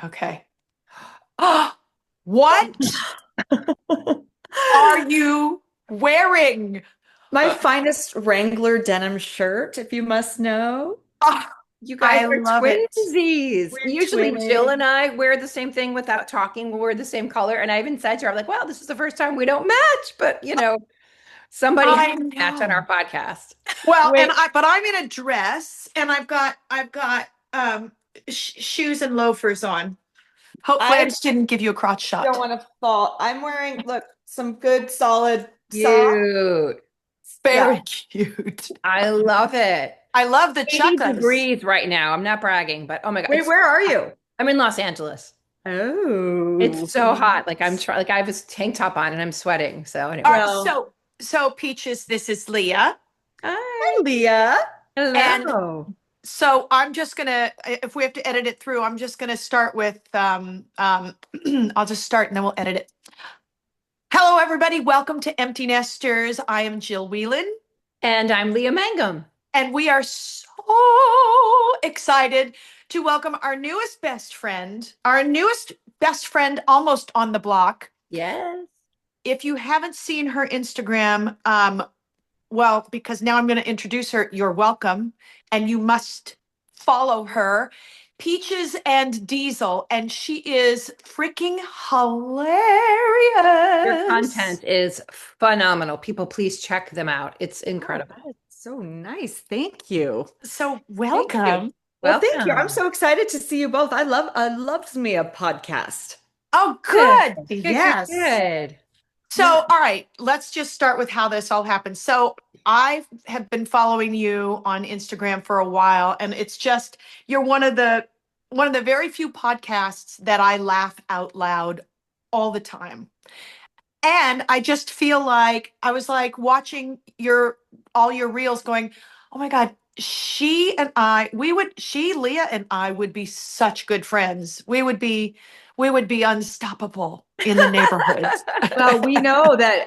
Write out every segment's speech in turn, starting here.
Okay. What are you wearing? My finest Wrangler denim shirt, if you must know. Oh, You guys I are love it. twinsies. We're Usually Jill twinning. and I wear the same thing without talking. We'll wear the same color. And I even said to her, I'm like, well, this is the first time we don't match, but somebody has I to match on our know. podcast. Well, Wait, but I'm in a dress and I've got shoes and loafers on. Hopefully I I just didn't give you a crotch don't shot. want to fall. I'm wearing, look, some good solid socks. cute. Yeah, Very cute. I love it. I love the 80 chukkas. degrees right now. I'm not bragging, but oh my God, Wait, it's where are hot. you? I'm in Los Angeles. It's Oh, so hot. Like like I have a tank top on and I'm sweating. So All anyway. right, well, so Peaches, this is Leah. Hi. hi, Leah. And Hello. so I'm just gonna, if we have to edit it through, I'm just gonna start with I'll just start and then we'll edit it. Hello, everybody. Welcome to Empty Nesters. I am Jill Whelan, And I'm Leah Mangum. and we are so excited to welcome our newest best friend almost on the block. Yes. If you haven't seen her Instagram, well, because now I'm going to introduce her, you're welcome, and you must follow her. Peaches and Diesel, and she is freaking Your hilarious. content is phenomenal. People, please check them out. It's Oh, incredible. that is so nice. Thank you. So Thank you. welcome. Well, thank you. I'm Welcome. so excited to see you both. I loves me a podcast. Oh, Good. good. Good, good, Yes. good. So, Yeah. all right, let's just start with how this all happened. So, I have been following you on Instagram for a while, and it's just you're one of the very few podcasts that I laugh out loud all the time. And I just feel like I was like watching your all your reels going, "Oh my God, Leah and I would be such good friends. We would be unstoppable in the neighborhood." Well, we know that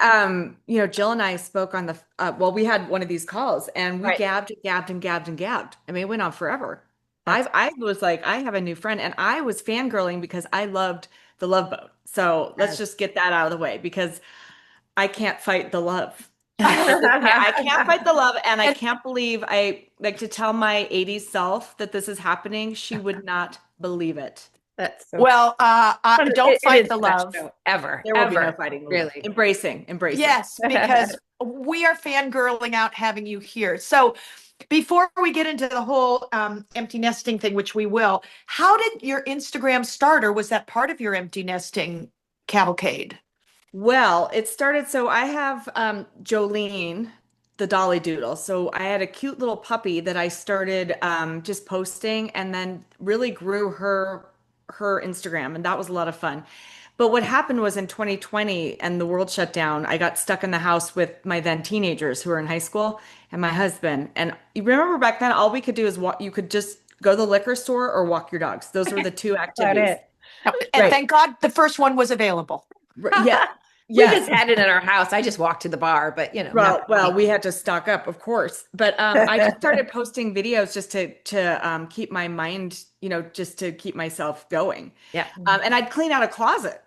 Jill and I spoke on the well, we had one of these calls and we Right. gabbed and gabbed and gabbed and gabbed. I mean, it went on forever. That's I was like, I have a new friend, and I was fangirling because I loved the Love Boat. So let's just get that out of the way because I can't fight the love. I can't fight the love, and I and can't believe I like to tell my 80s self that this is happening. She would not believe it. That's so well, don't it fight is the the best love. show ever, There will be no ever. fighting the love. Really. Embracing, embracing. Yes, because we are fangirling out having you here. So before we get into the whole empty nesting thing, which we will, how did your Instagram start, or was that part of your empty nesting cavalcade? Well, it started so I have Jolene, the Dolly Doodle. So I had a cute little puppy that I started just posting and then really grew her Instagram, and that was a lot of fun. But what happened was in 2020 and the world shut down, I got stuck in the house with my then teenagers who were in high school and my husband. And you remember back then, all we could do is walk, you could just go to the liquor store or walk your dogs. Those were the two About activities. it. And Right. thank God the first one was available. Yeah. We Yes. just had it in our house. I just walked to the bar, but not Well, we had to stock up, of course. But I just started posting videos just to keep my mind, just to keep myself going. yeah. And I'd clean out a closet.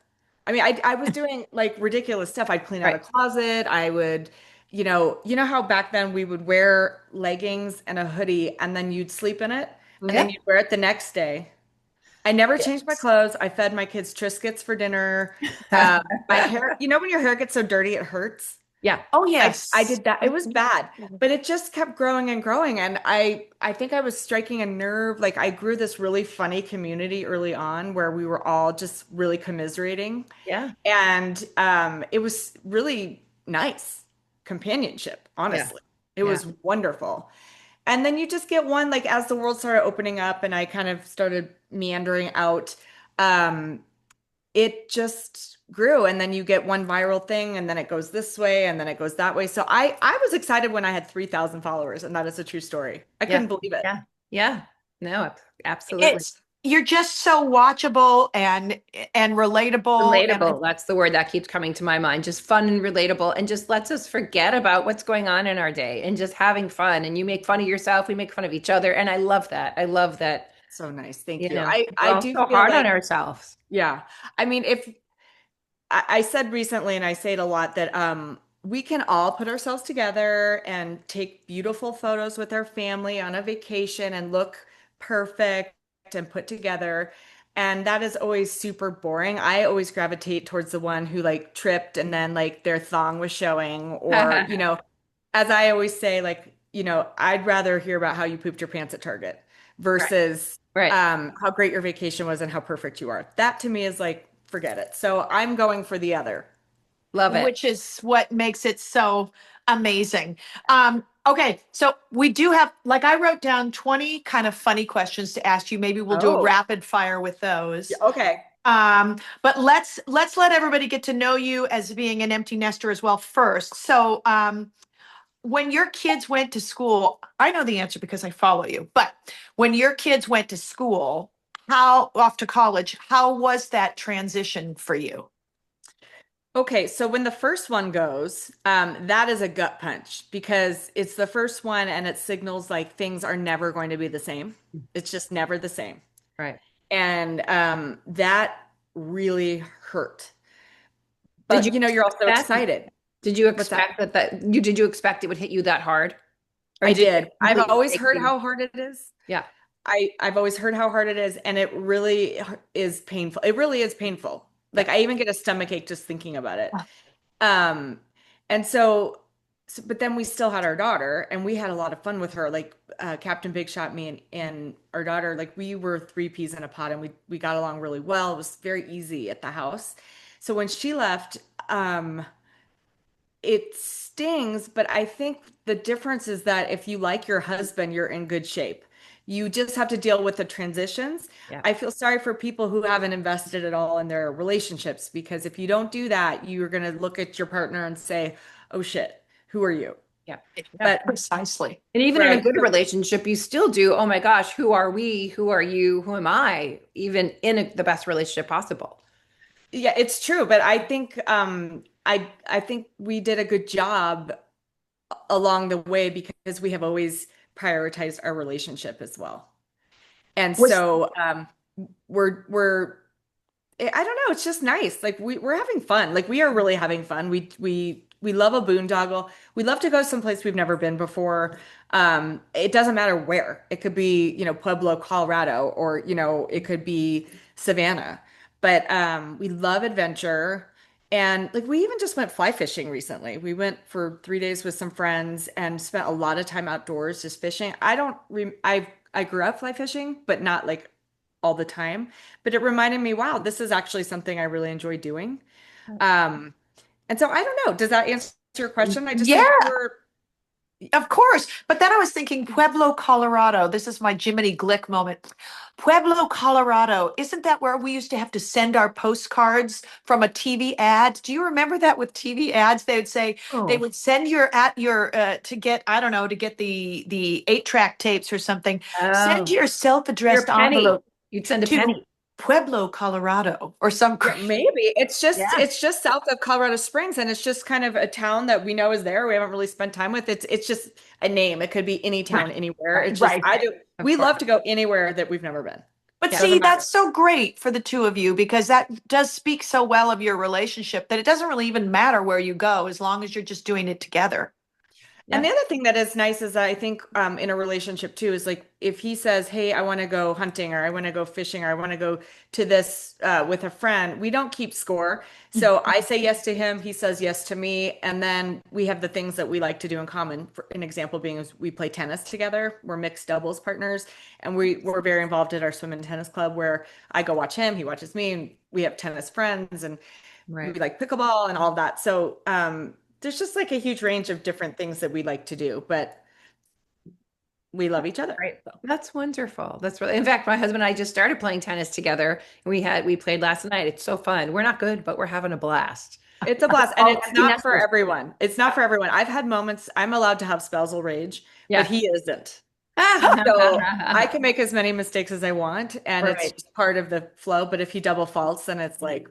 I mean, I was doing like ridiculous stuff. I'd clean out a Right. closet. I would, how back then we would wear leggings and a hoodie, and then you'd sleep in it, and then Yeah. you'd wear it the next day. I never changed my Yes. clothes. I fed my kids Triscuits for dinner. My hair, when your hair gets so dirty, it hurts. Yeah. Oh, I yes. did that. It was bad, but it just kept growing and growing. And I think I was striking a nerve. Like I grew this really funny community early on where we were all just really commiserating. Yeah. And it was really nice companionship, Yeah. honestly. It Yeah. was wonderful. And then you just get one, like as the world started opening up and I kind of started meandering out, um, it just grew. And then you get one viral thing and then it goes this way and then it goes that way. So I was excited when I had 3,000 followers, and that is a true story. I Yeah. couldn't believe it. Yeah. Yeah. No, absolutely. It's you're just so watchable and relatable and Relatable. That's the word that keeps coming to my mind. Just fun and relatable and just lets us forget about what's going on in our day and just having fun. And you make fun of yourself, we make fun of each other. And I love that. I love that. So nice. Thank You you. know, we're I all do so feel hard on like, ourselves. yeah. I mean, if I said recently, and I say it a lot, that we can all put ourselves together and take beautiful photos with our family on a vacation and look perfect and put together. And that is always super boring. I always gravitate towards the one who like tripped and then like their thong was showing, or, as I always say, like, I'd rather hear about how you pooped your pants at Target Right. versus Right. how great your vacation was and how perfect you are. That to me is like, forget it. So I'm going for the other. Love it. which is what makes it so amazing. Okay, so we do have, like, I wrote down 20 kind of funny questions to ask you. Maybe we'll do a Oh, rapid fire with yeah, those. okay. But let's let everybody get to know you as being an empty nester as well first. So, when your kids went to school, I know the answer because I follow you, but when your kids went to school, how off to college, how was that transition for you? Okay, so when the first one goes, that is a gut punch because it's the first one and it signals like things are never going to be the same. It's just never the same. Right. And that really hurt. Did you But you're expect also that? excited. Did you What's that? expect did you expect it would hit you that hard? Or I did it did. I've completely always take heard you? how hard it is. Yeah. I've always heard how hard it is, and it really is painful. It really is painful. Yeah. Like I even get a stomach ache just thinking about it. Um, and but then we still had our daughter, and we had a lot of fun with her. Like Captain Big Shot, me and our daughter, like we were three peas in a pod, and we got along really well. It was very easy at the house. So when she left, it stings, but I think the difference is that if you like your husband, you're in good shape. You just have to deal with the transitions. Yeah. I feel sorry for people who haven't invested at all in their relationships because if you don't do that, you're going to look at your partner and say, "Oh shit, who are you?" Yeah. Yeah. But Precisely. And even in a right, good relationship, you still do, oh my gosh, who are we? Who are you? Who am I? Even in the best relationship possible. yeah, it's true, but I think I think we did a good job along the way because we have always prioritized our relationship as well. And Was so we're I don't know, it's just nice. Like we're having fun. Like we are really having fun. We love a boondoggle. We love to go someplace we've never been before. It doesn't matter where. It could be, Pueblo, Colorado, or, it could be Savannah. But we love adventure. And like we even just went fly fishing recently. We went for 3 days with some friends and spent a lot of time outdoors just fishing. I don't re I grew up fly fishing, but not like all the time. But it reminded me, wow, this is actually something I really enjoy doing. Um, and so I don't know. Does that answer your question? I just think yeah, we're, of course. But then I was thinking Pueblo, Colorado. This is my Jiminy Glick moment. Pueblo, Colorado. Isn't that where we used to have to send our postcards from a TV ad? Do you remember that with TV ads? They would say they Oh, would send your at your to get, I don't know, to get the 8-track tapes or something. Send oh, your you're a self-addressed penny. envelope You'd send a to penny. Pueblo, Colorado, or some yeah, maybe Yeah. it's just south of Colorado Springs, and it's just kind of a town that we know is there. We haven't really spent time with. It's just a name. It could be any town, Right. anywhere. Right. It's just right. Of we course. love to go anywhere that we've never been. But Yeah. see, Doesn't matter. that's so great for the two of you because that does speak so well of your relationship that it doesn't really even matter where you go as long as you're just doing it together. And Yeah. the other thing that is nice is that I think in a relationship too is like if he says, "Hey, I want to go hunting or I want to go fishing or I want to go to this with a friend," we don't keep score. So I say yes to him, he says yes to me, and then we have the things that we like to do in common. For an example being is we play tennis together. We're mixed doubles partners, and we're very involved at our swim and tennis club where I go watch him, he watches me, and we have tennis friends and we Right. like pickleball and all of that. So there's just like a huge range of different things that we like to do, but we love each other. Right. So That's wonderful. That's really, in fact, my husband and I just started playing tennis together. And we played last night. It's so fun. We're not good, but we're having a blast. it's a blast, and All it's empty not for nesters. everyone. It's not for everyone. I've had moments I'm allowed to have spousal rage, but Yeah. he isn't. So I can make as many mistakes as I want, and it's Right. just part of the flow. But if he double faults, then it's like,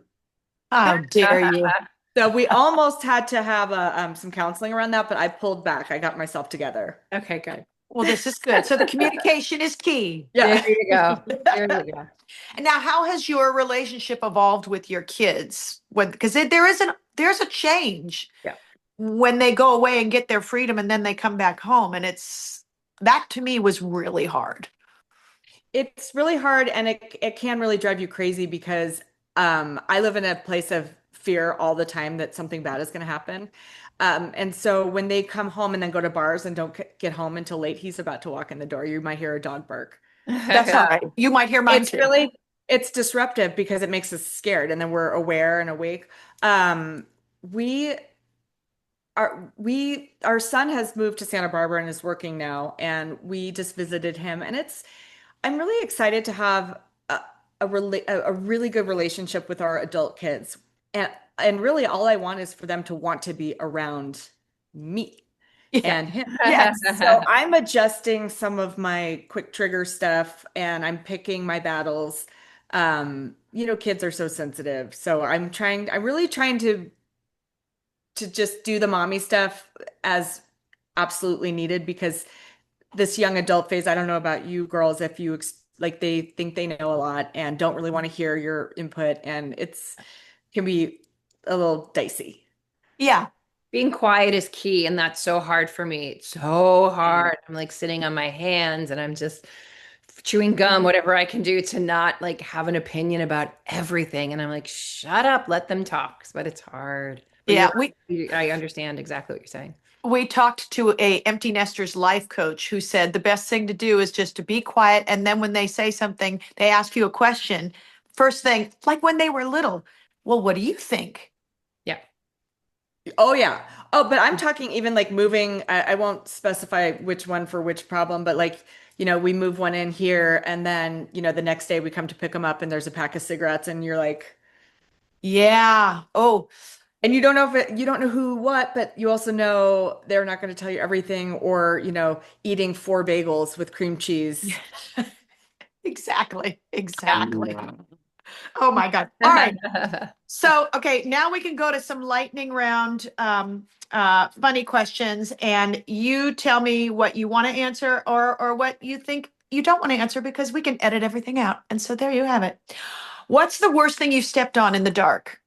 How dare you? so we almost had to have some counseling around that, but I pulled back. I got myself together. Okay, good. Well, this is good. So the communication is key. There Yeah. you go. There you go. And now, how has your relationship evolved with your kids? When because there's a change Yeah. when they go away and get their freedom, and then they come back home, and it's that to me was really hard. It's really hard and it can really drive you crazy because I live in a place of fear all the time that something bad is going to happen. And so when they come home and then go to bars and don't get home until late, he's about to walk in the door. You might hear a dog bark. That's all right. You might hear mine It's too. really it's disruptive because it makes us scared and then we're aware and awake. We our son has moved to Santa Barbara and is working now, and we just visited him, and I'm really excited to have a really good relationship with our adult kids. And really all I want is for them to want to be around me Yeah. and him. Yes. So I'm adjusting some of my quick trigger stuff and I'm picking my battles. Kids are so sensitive. So I'm really trying to just do the mommy stuff as absolutely needed because this young adult phase, I don't know about you girls, if you like they think they know a lot and don't really want to hear your input, and it's can be a little dicey. Yeah. Being quiet is key, and that's so hard for me. It's so hard. I'm like sitting on my hands and I'm just chewing gum, whatever I can do to not like have an opinion about everything. And I'm like, shut up, let them talk. But it's hard. But Yeah. I understand exactly what you're saying. We talked to a empty nesters life coach who said the best thing to do is just to be quiet, and then when they say something, they ask you a question. First thing, like when they were little, well, what do you think? Yeah. Oh yeah. Oh, but I'm talking even like moving. I won't specify which one for which problem, but like, we move one in here and then, the next day we come to pick them up and there's a pack of cigarettes and you're like, Yeah. Oh, and you don't know who, what, but you also know they're not going to tell you everything or, eating 4 bagels with cream cheese. exactly. Exactly. Oh my God. All right. So, okay, now we can go to some lightning round funny questions, and you tell me what you want to answer or what you think you don't want to answer because we can edit everything out. And so there you have it. What's the worst thing you've stepped on in the dark?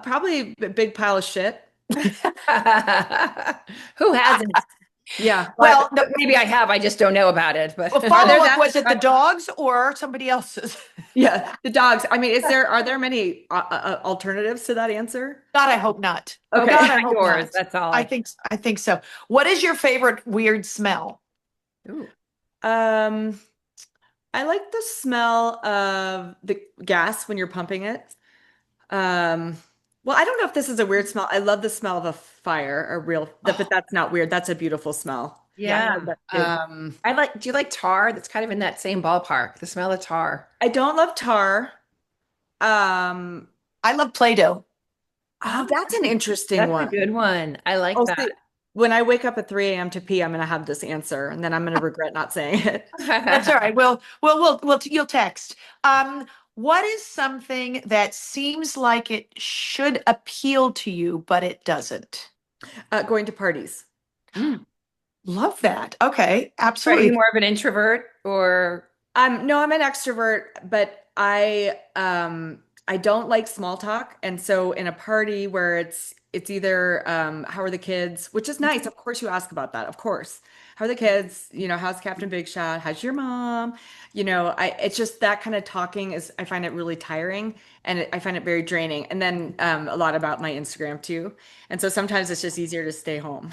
Probably a big pile of shit. Who hasn't? Yeah, Well, But maybe I have. I just don't know about it. But well, are there follow up, that? was it the dogs or somebody else's? Yeah, the dogs. I mean, are there many alternatives to that answer? God, I hope not. okay, Okay. God, I not hope yours. not. That's all I think so. What is your favorite weird smell? Ooh. Um, I like the smell of the gas when you're pumping it. Um, well, I don't know if this is a weird smell. I love the smell of a fire, but Oh, that's not weird. That's a beautiful smell. yeah, I Yeah. love that too. Do you like tar? That's kind of in that same ballpark. The smell of tar. I don't love tar. Um, I love Play-Doh. oh, that's an interesting That's a one. good one. I like Oh, that. see, when I wake up at 3 a.m. to pee, I'm gonna have this answer, and then I'm gonna regret not saying it. That's all right. You'll text. What is something that seems like it should appeal to you, but it doesn't? Going to parties. Mm. Love that. Okay, Are you absolutely. more of an introvert or No, I'm an extrovert, but I don't like small talk. And so in a party where it's either how are the kids, which is nice. Of course you ask about that. Of course. How are the kids? How's Captain Big Shot? How's your mom? It's just that kind of talking is I find it really tiring and I find it very draining. And then a lot about my Instagram too. And so sometimes it's just easier to stay home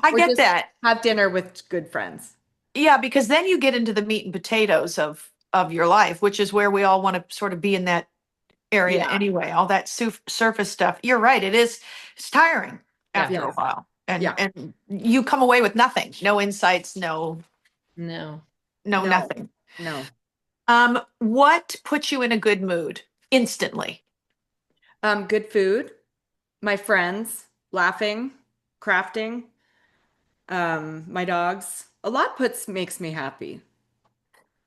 I or get just that. have dinner with good friends. Yeah, because then you get into the meat and potatoes of your life, which is where we all want to sort of be in that area Yeah. anyway. All that surface stuff. You're right. It's tiring yeah, after Yeah. a while, Yeah. and you come away with nothing, no insights, no. no No, nothing. no. What puts you in a good mood instantly? Good food, my friends, laughing, crafting, my dogs. A lot puts makes me happy.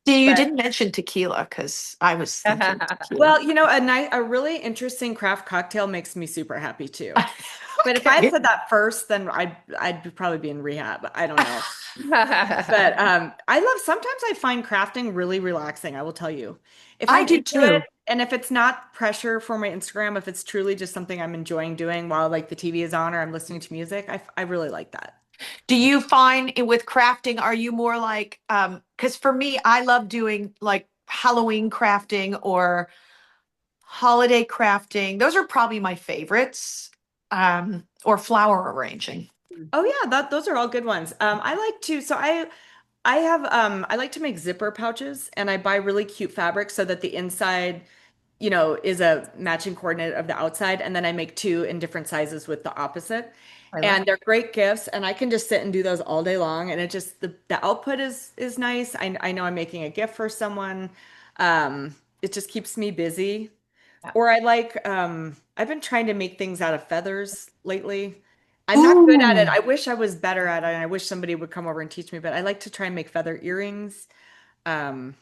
See, you But didn't mention tequila because I was thinking tequila. well, a really interesting craft cocktail makes me super happy too. But if I had Okay. said that first, then I'd probably be in rehab. I don't know. But I love sometimes I find crafting really relaxing, I will tell you. If I I'm do into it too. and if it's not pressure for my Instagram, if it's truly just something I'm enjoying doing while like the TV is on or I'm listening to music, I really like that. Do you find with crafting, are you more like, because for me, I love doing like Halloween crafting or holiday crafting. Those are probably my favorites. Or flower arranging. Oh yeah, those are all good ones. I like to so I have I like to make zipper pouches and I buy really cute fabric so that the inside, is a matching coordinate of the outside and then I make two in different sizes with the opposite. I love And they're great gifts and I can just sit and do those all day long and it just the output is nice. I know I'm making a gift for someone. It just keeps me busy. that. Or I like I've been trying to make things out of feathers lately. I'm not good at it. Ooh. I wish I was better at it and I wish somebody would come over and teach me, but I like to try and make feather earrings. Um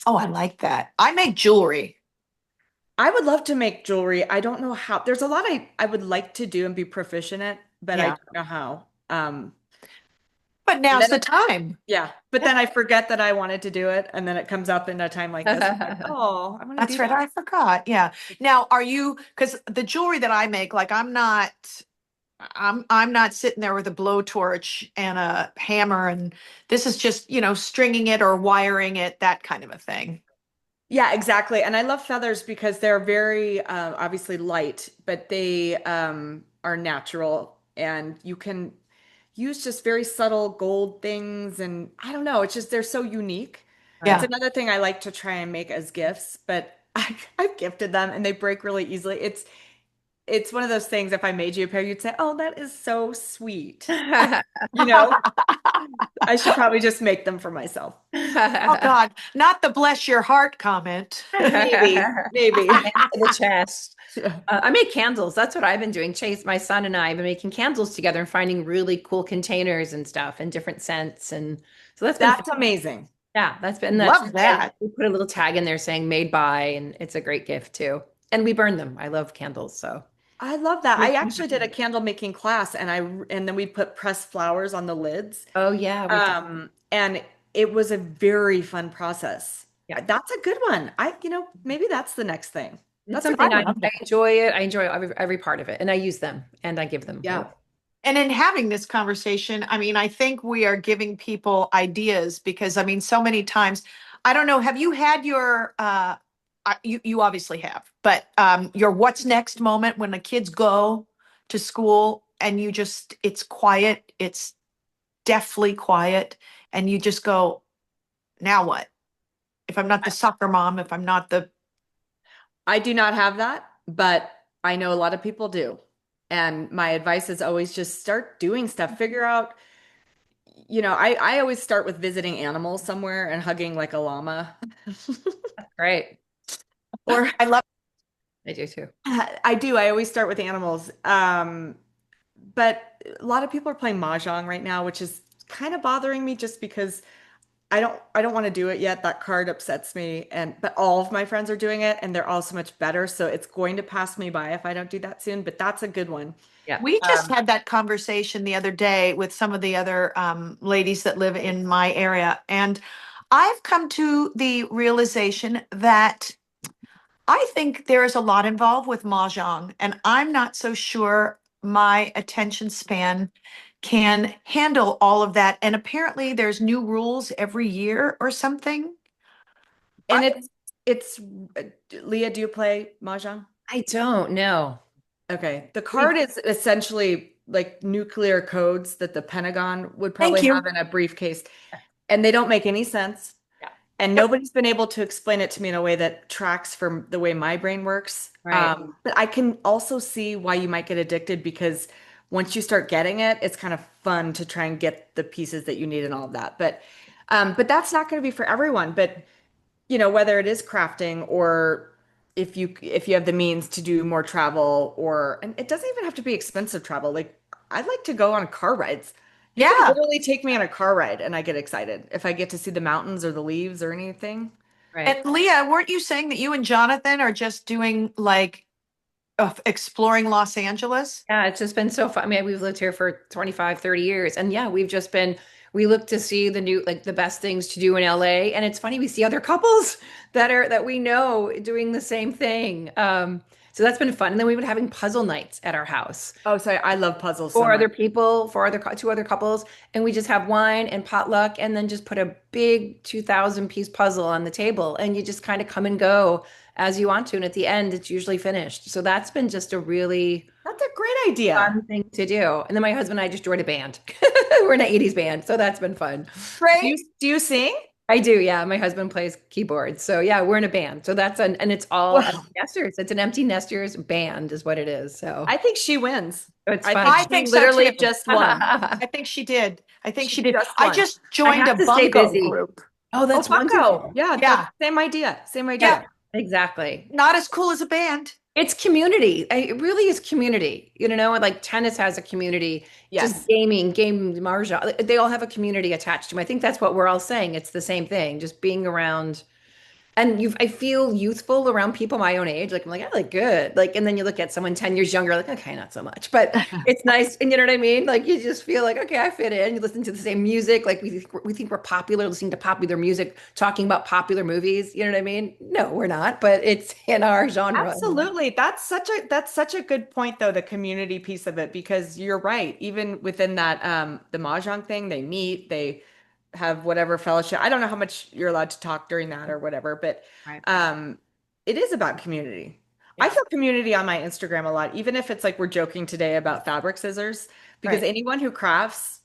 Oh, I like that. I make jewelry. I would love to make jewelry. I don't know how. There's a lot I would like to do and be proficient at, but I Yeah. don't know how. But And now's then the time. yeah, but Yeah. then I forget that I wanted to do it, and then it comes up in a time like this. I'm like, oh, I want to That's do right. that. I forgot. Yeah. Now, are you, because the jewelry that I make, like I'm not sitting there with a blowtorch and a hammer and this is just, stringing it or wiring it, that kind of a thing. Yeah, exactly. And I love feathers because they're very obviously light, but they are natural, and you can use just very subtle gold things. And I don't know, it's just they're so unique. It's Yeah. another thing I like to try and make as gifts, but I've gifted them and they break really easily. It's one of those things, if I made you a pair, you'd say, "Oh, that is so sweet." You know, I should probably just make them for myself. Oh God, not the bless your heart comment. Maybe, maybe. To the chest. I make candles. That's what I've been doing. Chase, my son and I have been making candles together and finding really cool containers and stuff and different scents. And so that's been fun. That's amazing. Yeah, that's been that. Love And that. we put a little tag in there saying made by, and it's a great gift too. And we burn them. I love candles. So I love that. I actually did a candle making class and then we put pressed flowers on the lids. oh yeah, we've done. And it was a very fun process. Yeah. That's a good one. Maybe that's the next thing. It's That's a I something good I, one. love I that. enjoy it. I enjoy every part of it. And I use them and I give them away. Yeah. And in having this conversation, I mean, I think we are giving people ideas because I mean, so many times, I don't know, have you had your you obviously have, but your what's next moment when the kids go to school and it's quiet, it's deathly quiet, and you just go, now what? If I'm not the soccer mom, if I'm not the I do not have that, but I know a lot of people do. And my advice is always just start doing stuff. Figure out, I always start with visiting animals somewhere and hugging like a llama. Great. Or I love I do too. I do. I always start with animals. But a lot of people are playing Mahjong right now, which is kind of bothering me just because I don't want to do it yet. That card upsets me. But all of my friends are doing it and they're all so much better. So it's going to pass me by if I don't do that soon. But that's a good one. Yeah. We just Um, had that conversation the other day with some of the other ladies that live in my area. And I've come to the realization that I think there is a lot involved with Mahjong, and I'm not so sure my attention span can handle all of that. And apparently, there's new rules every year or something. and it's Leah, do you play Mahjong? I don't know. Okay. The We card is essentially like nuclear codes that the Pentagon would thank probably you. have in a briefcase, and they don't make any sense. Yeah. And Yep. nobody's been able to explain it to me in a way that tracks from the way my brain works. Right. But I can also see why you might get addicted because once you start getting it, it's kind of fun to try and get the pieces that you need and all of that. But that's not going to be for everyone. But whether it is crafting or if you have the means to do more travel, and it doesn't even have to be expensive travel. Like I'd like to go on car rides. You can Yeah. literally take me on a car ride and I get excited if I get to see the mountains or the leaves or anything. Right. And Leah, weren't you saying that you and Jonathan are just doing like of exploring Los Angeles? Yeah, it's just been so fun. I mean, we've lived here for 25, 30 years. And yeah, we look to see the new, like the best things to do in LA. And it's funny, we see other couples that we know doing the same thing. So that's been fun. And then we've been having puzzle nights at our house. Oh, sorry. I love puzzles so much. Two other couples, and we just have wine and potluck, and then just put a big 2,000 piece puzzle on the table, and you just kind of come and go as you want to, and at the end, it's usually finished. So that's been just a really That's a great idea. fun thing to do. And then my husband and I just joined a band. We're in an 80s band, so that's been fun. Great. Do you sing? I do, yeah. My husband plays keyboards, so yeah, we're in a band. So and it's all empty Well, nesters. It's an empty nesters band, is what it is. So I think she wins. it's I fun. think I she think so literally too. just won. I think she did. I think she She did. just I won. just I joined have a to stay bunko busy. group. Oh, Oh, that's Bucko. wonderful. Yeah, Yeah. same idea. Same Yeah. idea. Exactly. Not as cool as a band. It's community. It really is community. Like tennis has a community, just Yes. game mahjong. They all have a community attached to them. I think that's what we're all saying. It's the same thing, just being around. And I feel youthful around people my own age. Like I'm like, I look good. Like, and then you look at someone 10 years younger, like, okay, not so much. But it's nice. And you know what I mean? Like you just feel like, okay, I fit in. You listen to the same music. Like we think we're popular, listening to popular music, talking about popular movies. You know what I mean? No, we're not, but it's in our genre. Absolutely. That's such a good point though, the community piece of it, because you're right. Even within that the Mahjong thing, they meet, they have whatever fellowship. I don't know how much you're allowed to talk during that or whatever, but Right. um it is about community. I Yeah. feel community on my Instagram a lot, even if it's like we're joking today about fabric scissors, because Right. anyone who crafts,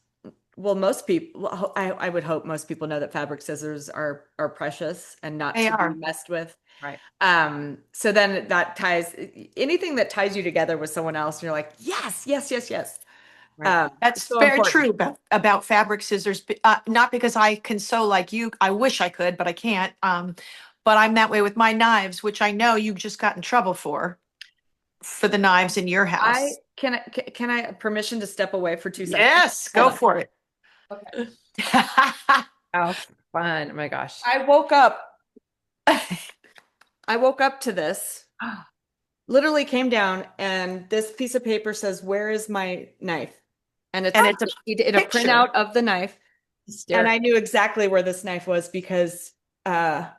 well, most people, well, I would hope most people know that fabric scissors are precious and not They to be are. messed with. Right. So then that ties anything that ties you together with someone else, and you're like, yes, yes, yes, yes. Right. It's That's so very important. true about fabric scissors. Not because I can sew like you. I wish I could, but I can't. But I'm that way with my knives, which I know you just got in trouble for the knives in your I house. can I have permission to step away for 2 seconds? Yes, Hold go on. for it. Okay. How fun. Oh my gosh. I woke up. I woke up to this. Literally came down, and this piece of paper says, "Where is my knife?" And And it's a he did a picture. printout of the knife, and Hysterical. I knew exactly where this knife was because, I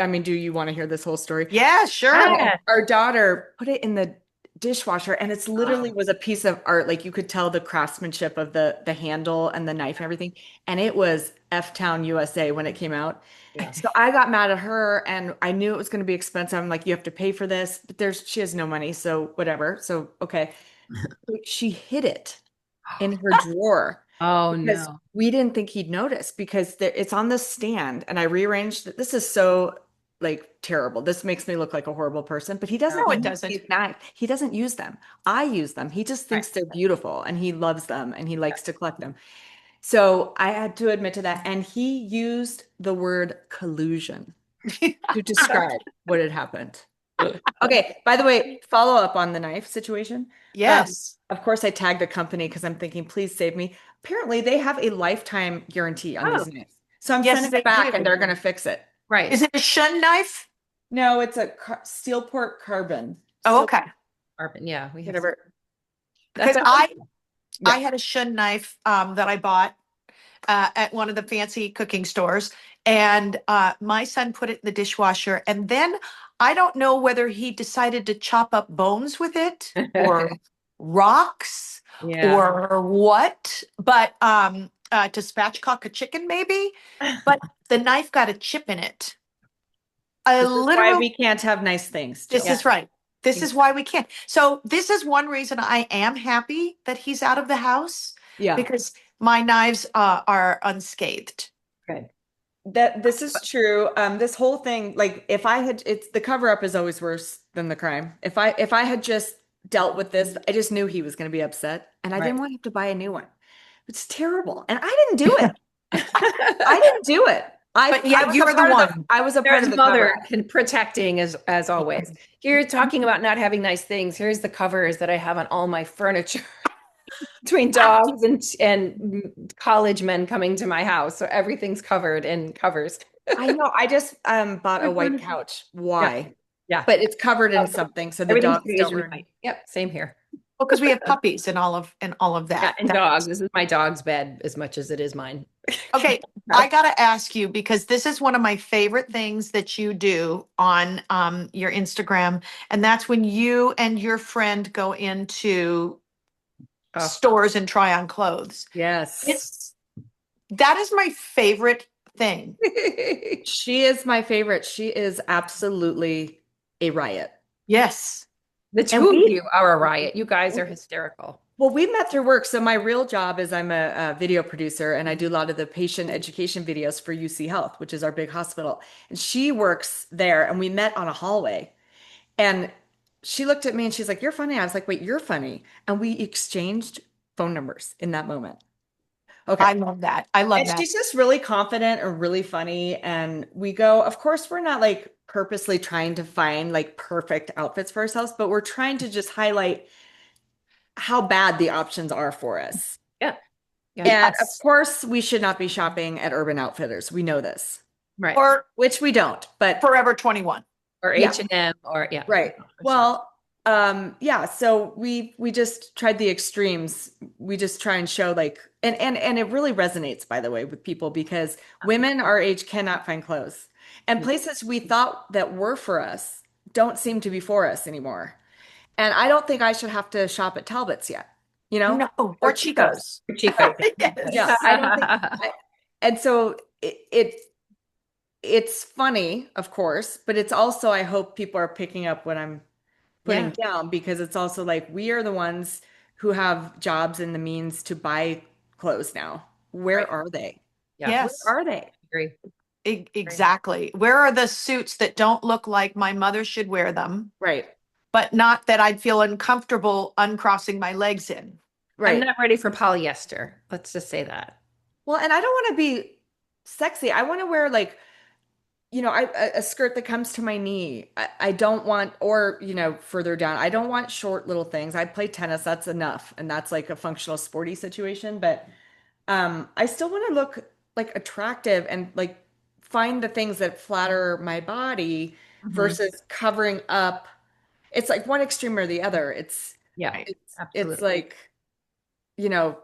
mean, do you want to hear this whole story? Yeah, sure. Yeah. Our daughter put it in the dishwasher, and it's literally was a piece of art. Like you could tell the craftsmanship of the handle and the knife and everything. And it was F Town USA when it came out. Yeah. So I got mad at her, and I knew it was going to be expensive. I'm like, you have to pay for this, but she has no money, so whatever. So okay. She hid it in her drawer Oh because no. we didn't think he'd notice, because it's on the stand, and I rearranged it. This is so like terrible. This makes me look like a horrible person, but he doesn't No, it use doesn't. these knives. He doesn't use them. I use them. He just Right. thinks they're beautiful, and he loves them, and he likes to collect them. So I had to admit to that. And he used the word collusion to describe what had happened. Okay, by the way, follow up on the knife situation. Yes. Of course, I tagged the company because I'm thinking, please save me. Apparently, they have a lifetime guarantee on these Oh, knives. So I'm Yes, sending they it back, do. and they're going to fix it. right. Is it a shun knife? No, it's a steel port carbon. Oh, okay. Carbon. Yeah, we have Whatever. Because that's I Yeah. had a shun knife that I bought at one of the fancy cooking stores, and my son put it in the dishwasher, and then I don't know whether he decided to chop up bones with it or rocks yeah. or what, but to spatchcock a chicken maybe, but the knife got a chip in it. A This is why literal. we can't have nice things, This Jill. is right. This is why we can't. So this is one reason I am happy that he's out of the house, Yeah. because my knives are unscathed. Good. That this is true. This whole thing, like if I had, it's the cover up is always worse than the crime. If I had just dealt with this, I just knew he was going to be upset, and I Right. didn't want to have to buy a new one. It's terrible, and I didn't do it. I didn't do it. But yet I was you a were the part of one. I was a part There's of the mother cover. protecting as always. You're talking about not having nice things. Here's the covers that I have on all my furniture between dogs and college men coming to my house. So everything's covered in covers. I know. I just bought My a white furniture. couch. Yeah. Why? Yeah. but it's covered in something so the Everything dogs stays don't in ruin. white. Yep. Same here. Well, because we have puppies and all of Yeah. that. And dogs. This is my dog's bed as much as it is mine. Okay, I gotta ask you because this is one of my favorite things that you do on your Instagram, and that's when you and your friend go into Oh, stores and try on clothes. Yes. It's that is my favorite thing. She is my favorite. She is absolutely a riot. the And two of you are a riot. You guys are hysterical. we met through work. So my real job is I'm a video producer and I do a lot of the patient education videos for UC Health, which is our big hospital. And she works there and we met on a hallway. And she looked at me and she's like, "You're funny." I was like, "Wait, you're funny." And we exchanged phone numbers in that moment. Okay. I love that. I love And that. she's just really confident and really funny. And we go, of course, we're not like purposely trying to find like perfect outfits for ourselves, but we're trying to just highlight how bad the options are for us. Yeah. Yeah. And of Yes. course, we should not be shopping at Urban Outfitters. We know this, Right. Or which we don't. But Forever 21. Or yeah, H&M or yeah. right. For sure. Well, yeah, so we just tried the extremes. We just try and show like and it really resonates, by the way, with people because women our age cannot find clothes. And places we thought that were for us don't seem to be for us anymore. And I don't think I should have to shop at Talbot's yet, you know, No, or or Chico's. Chico's. Chico. Yeah, Yes. I don't think and so it's funny, of course, but it's also I hope people are picking up what I'm putting Yeah. down because it's also like we are the ones who have jobs and the means to buy clothes now. Where Right. are they? Yeah. Where Yes. are they? Agree. Agree. Exactly. Where are the suits that don't look like my mother should wear them, Right. but not that I'd feel uncomfortable uncrossing my legs in? I'm Right. not ready for polyester. Let's just say that. Well, and I don't want to be sexy. I want to wear like, a skirt that comes to my knee. I don't want, or, further down. I don't want short little things. I play tennis. That's enough. And that's like a functional sporty situation. But I still want to look like attractive and like find the things that flatter my body Mhm. versus covering up. It's like one extreme or the other. It's Yeah. Right. it's Absolutely. like, you know,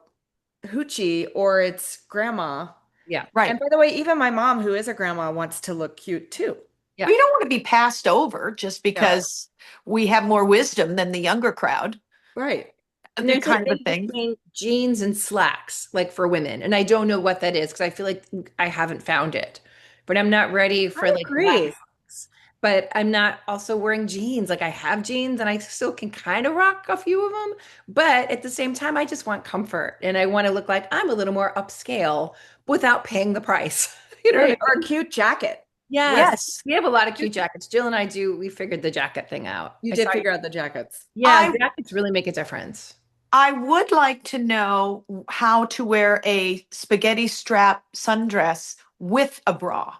hoochie or it's grandma. Yeah. And Right. by the way, even my mom, who is a grandma, wants to look cute too. Yeah. We don't want to be passed over just Yeah. because we have more wisdom than the younger crowd, Right. And the there's a kind of a thing thing. between jeans and slacks, like for women. And I don't know what that is because I feel like I haven't found it. But I'm not ready for I like agree. slacks. But I'm not also wearing jeans. Like I have jeans and I still can kind of rock a few of them. But at the same time, I just want comfort and I want to look like I'm a little more upscale without paying the price. You know what Right. I Or a mean? cute jacket. Yes. Yes. We have a lot of cute jackets. Jill and I do, we figured the jacket thing out. You I did saw you. figure out the jackets. Yeah, I jackets really make a difference. I would like to know how to wear a spaghetti strap sundress with a bra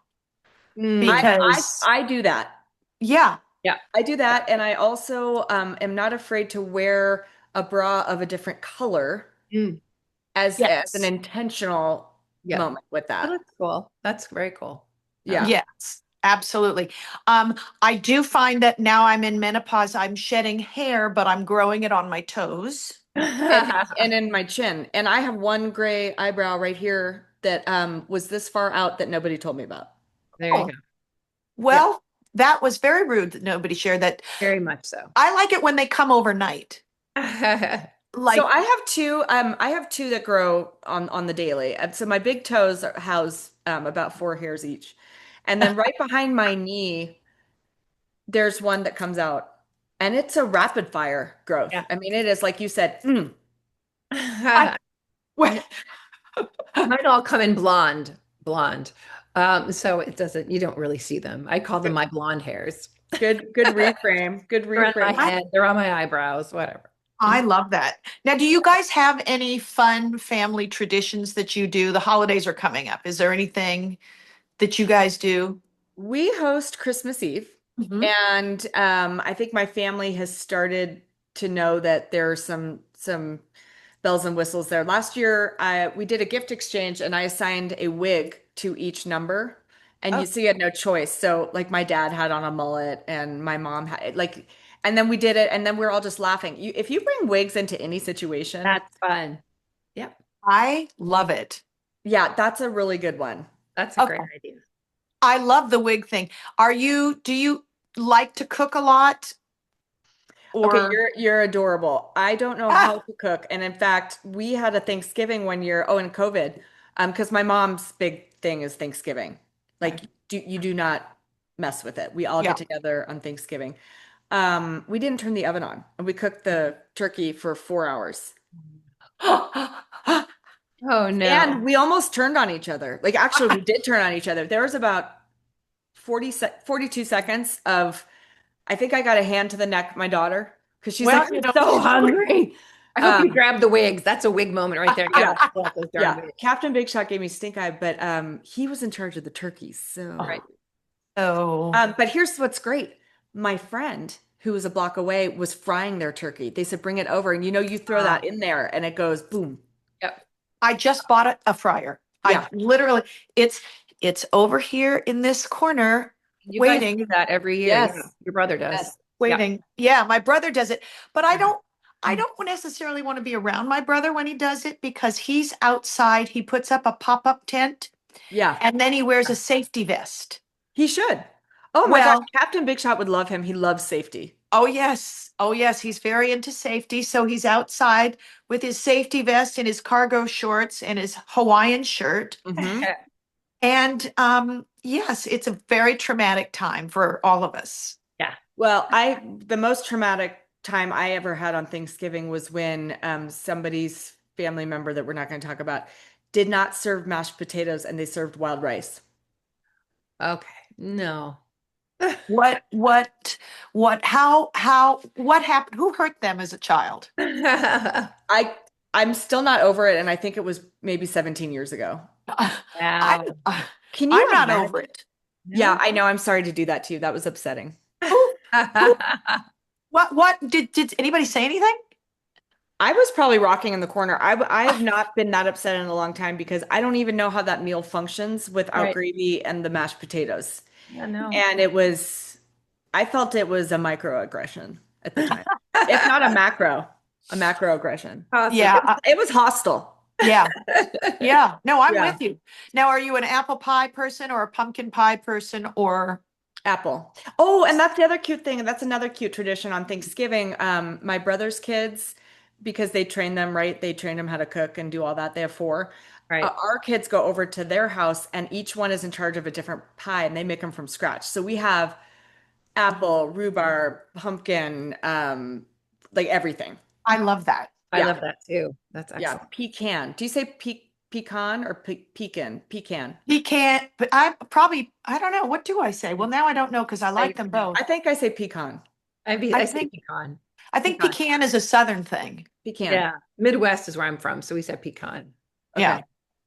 Mm, because I do that. yeah, yeah. I do that. And I also am not afraid to wear a bra of a different color Mm, as an yes. intentional yeah. moment with Oh, that. that's cool. That's very cool. I like Yeah. Yes, absolutely. I do find that now I'm in menopause, I'm shedding hair, but I'm growing it on my toes. And in my chin. And I have one gray eyebrow right here that was this far out that nobody told me about. There you Oh, go. Yeah. well, that was very rude that nobody shared that. Very much so. I like it when they come overnight. So Like, I have two that grow on the daily. And so my big toes house about 4 hairs each. And then right behind my knee, there's one that comes out. And it's a rapid fire growth. Yeah. I mean, it is like you said, I, Yeah. Mine all come in blonde, blonde. So it doesn't, you don't really see them. I call them my blonde hairs. good reframe. Good They're on my reframe. I head, they're on my eyebrows, whatever. I love that. Now, do you guys have any fun family traditions that you do? The holidays are coming up. Is there anything that you guys do? We host Christmas Eve, Mhm. and I think my family has started to know that there are some bells and whistles there. Last year, we did a gift exchange, and I assigned a wig to each number, and Oh, so you had no choice. So like my dad had on a mullet and my mom had like, and then we did it and then we are all just laughing. If you bring wigs into any situation, that's fun. Yep. I love it. yeah, that's a really good one. That's a great Okay. idea. I love the wig thing. Do you like to cook a lot Okay, or you're adorable. I don't know how ah, to cook. And in fact, we had a Thanksgiving one year, oh, in COVID, because my mom's big thing is Thanksgiving. Like you do not mess with it. We all get yeah. together on Thanksgiving. We didn't turn the oven on and we cooked the turkey for 4 hours. Oh And no. we almost turned on each other. Like actually we did turn on each other. There was about 42 seconds of I think I got a hand to the neck of my daughter because she's like, Well, I'm so hungry. I hope you Um, grabbed the wigs. That's a wig moment right there. yeah, Gotta pull out those darn yeah. wigs. Captain Big Shot gave me stink eye, but he was in charge of the turkeys. Right. So, oh, but here's what's great. My friend who was a block away was frying their turkey. They said, bring it over. And you throw uh, that in there and it goes boom. Yep. I just bought a fryer. I Yeah. literally, it's it's over here in this corner, You guys do waiting, that every year. Yeah. Yes. Your brother does. Yes. Yeah. waiting. Yeah, my brother does it, but I don't necessarily want to be around my brother when he does it because he's outside. He puts up a pop-up tent Yeah. and then he wears a safety vest. He should. Oh my gosh. Well, Captain Big Shot would love him. He loves safety. oh yes. Oh yes, he's very into safety. So he's outside with his safety vest and his cargo shorts and his Hawaiian shirt. Hmm. And yes, it's a very traumatic time for all of us. Yeah. Well, the most traumatic time I ever had on Thanksgiving was when somebody's family member that we're not going to talk about did not serve mashed potatoes and they served wild rice. Okay. No. What, what happened? Who hurt them as a child? I I'm still not over it, and I think it was maybe 17 years ago. I, Wow. Can you I'm not imagine? over it. Yeah, No. I know. I'm sorry to do that to you. That was upsetting. Who, who, what, did anybody say anything? I was probably rocking in the corner. I have not been that upset in a long time because I don't even know how that meal functions without Right. gravy and the mashed potatoes. Yeah, no. And I felt it was a microaggression at the time, if not a macroaggression. Possibly. Yeah, It was hostile. yeah, yeah. No, I'm Yeah, with you. Now, are you an apple pie person or a pumpkin pie person or? apple. Oh, and that's the other cute thing. And that's another cute tradition on Thanksgiving. My brother's kids, because they train them, right? They train them how to cook and do all that. They have four. Right. Our kids go over to their house and each one is in charge of a different pie and they make them from scratch. So we have apple, rhubarb, pumpkin, like everything. I love that. I Yeah. love that too. That's Yeah. excellent. Pecan. Do you say pecan or pecan? Pecan. He can't, but I don't know. What do I say? Well, now I don't know because I like them both. I think I say pecan. I I say think, pecan. I think Pecan. pecan is a Southern thing. Pecan. Yeah. Midwest is where I'm from, so we said pecan. Yeah. Okay.